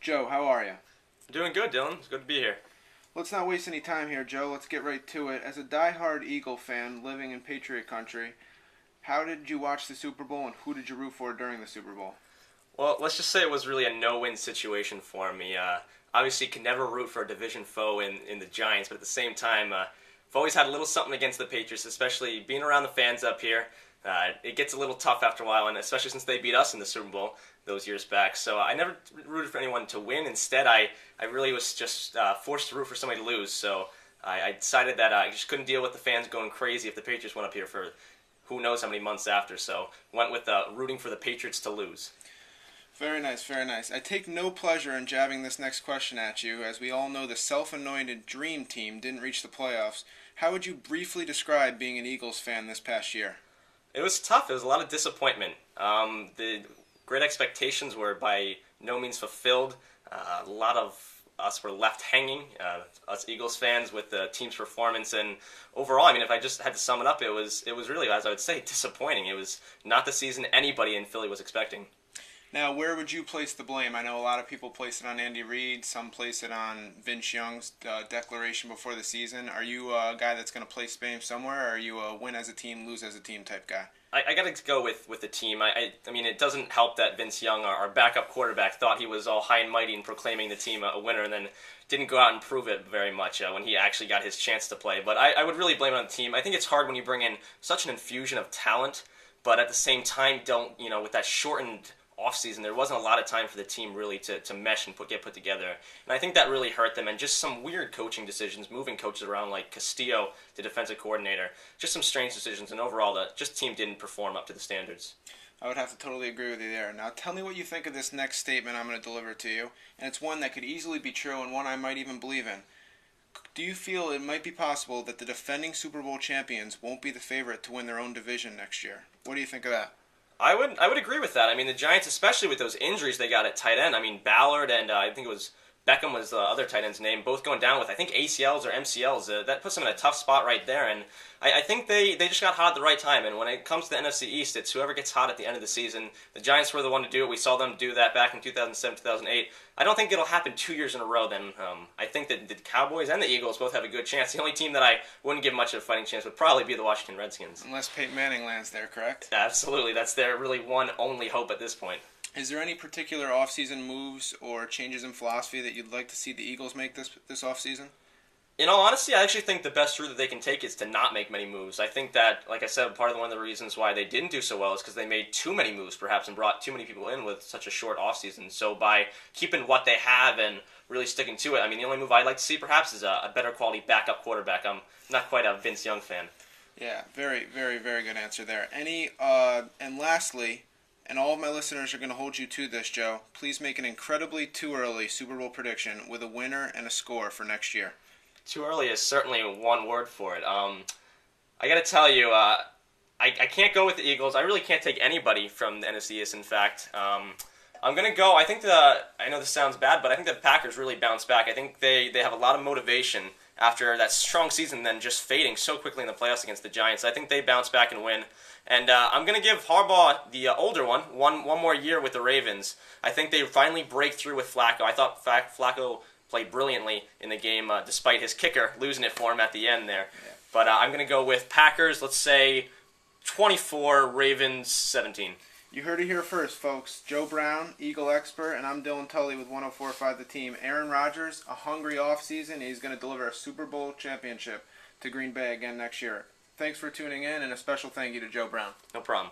Joe, how are you? Doing good, Dylan. It's good to be here. Let's not waste any time here, Joe. Let's get right to it. As a die-hard Eagle fan living in Patriot country, how did you watch the Super Bowl and who did you root for during the Super Bowl? Well, let's just say it was really a no-win situation for me. Obviously, can never root for a division foe in the Giants, but at the same time, I've always had a little something against the Patriots, especially being around the fans up here. It gets a little tough after a while, and especially since they beat us in the Super Bowl those years back. So I never rooted for anyone to win. Instead, I really was just forced to root for somebody to lose. So I decided that I just couldn't deal with the fans going crazy if the Patriots went up here for who knows how many months after. So went with rooting for the Patriots to lose. Very nice, very nice. I take no pleasure in jabbing this next question at you. As we all know, the self-anointed dream team didn't reach the playoffs. How would you briefly describe being an Eagles fan this past year? It was tough. It was a lot of disappointment. The great expectations were by no means fulfilled. A lot of us were left hanging, us Eagles fans, with the team's performance. And overall, I mean, if I just had to sum it up, it was really, as I would say, disappointing. It was not the season anybody in Philly was expecting. Now, where would you place the blame? I know a lot of people place it on Andy Reid. Some place it on Vince Young's declaration before the season. Are you a guy that's going to place blame somewhere, or are you a win as a team, lose as a team type guy? I got to go with the team. I mean, it doesn't help that Vince Young, our backup quarterback, thought he was all high and mighty in proclaiming the team a winner, and then didn't go out and prove it very much when he actually got his chance to play. But I would really blame it on the team. I think it's hard when you bring in such an infusion of talent, but at the same time, with that shortened offseason, there wasn't a lot of time for the team really to mesh and get put together. And I think that really hurt them. And just some weird coaching decisions, moving coaches around like Castillo, the defensive coordinator, just some strange decisions. And overall, the team didn't perform up to the standards. I would have to totally agree with you there. Now, tell me what you think of this next statement I'm going to deliver to you. And it's one that could easily be true and one I might even believe in. Do you feel it might be possible that the defending Super Bowl champions won't be the favorite to win their own division next year? What do you think of that? I would agree with that. I mean, the Giants, especially with those injuries they got at tight end. I mean, Ballard and I think it was Beckham was the other tight end's name, both going down with, I think, ACLs or MCLs. That puts them in a tough spot right there. And I think they just got hot at the right time. And when it comes to the NFC East, it's whoever gets hot at the end of the season. The Giants were the one to do it. We saw them do that back in 2007, 2008. I don't think it'll happen 2 years in a row then. I think that the Cowboys and the Eagles both have a good chance. The only team that I wouldn't give much of a fighting chance would probably be the Washington Redskins. Unless Peyton Manning lands there, correct? Absolutely. That's their really one only hope at this point. Is there any particular offseason moves or changes in philosophy that you'd like to see the Eagles make this offseason? In all honesty, I actually think the best route that they can take is to not make many moves. I think that, like I said, one of the reasons why they didn't do so well is because they made too many moves, perhaps, and brought too many people in with such a short offseason. So by keeping what they have and really sticking to it, I mean, the only move I'd like to see, perhaps, is a better quality backup quarterback. I'm not quite a Vince Young fan. Yeah, very, very, very good answer there. And lastly, and all of my listeners are going to hold you to this, Joe, please make an incredibly too early Super Bowl prediction with a winner and a score for next year. Too early is certainly one word for it. I got to tell you, I can't go with the Eagles. I really can't take anybody from the NFC East, in fact. I'm going to go, I know this sounds bad, but I think the Packers really bounced back. I think they have a lot of motivation after that strong season then just fading so quickly in the playoffs against the Giants. I think they bounce back and win. And I'm going to give Harbaugh, the older one more year with the Ravens. I think they finally break through with Flacco. I thought Flacco played brilliantly in the game, despite his kicker losing it for him at the end there. Yeah. But I'm going to go with Packers, let's say 24, Ravens 17. You heard it here first, folks. Joe Brown, Eagle expert, and I'm Dylan Tully with 104.5 The Team. Aaron Rodgers, a hungry offseason. He's going to deliver a Super Bowl championship to Green Bay again next year. Thanks for tuning in, and a special thank you to Joe Brown. No problem.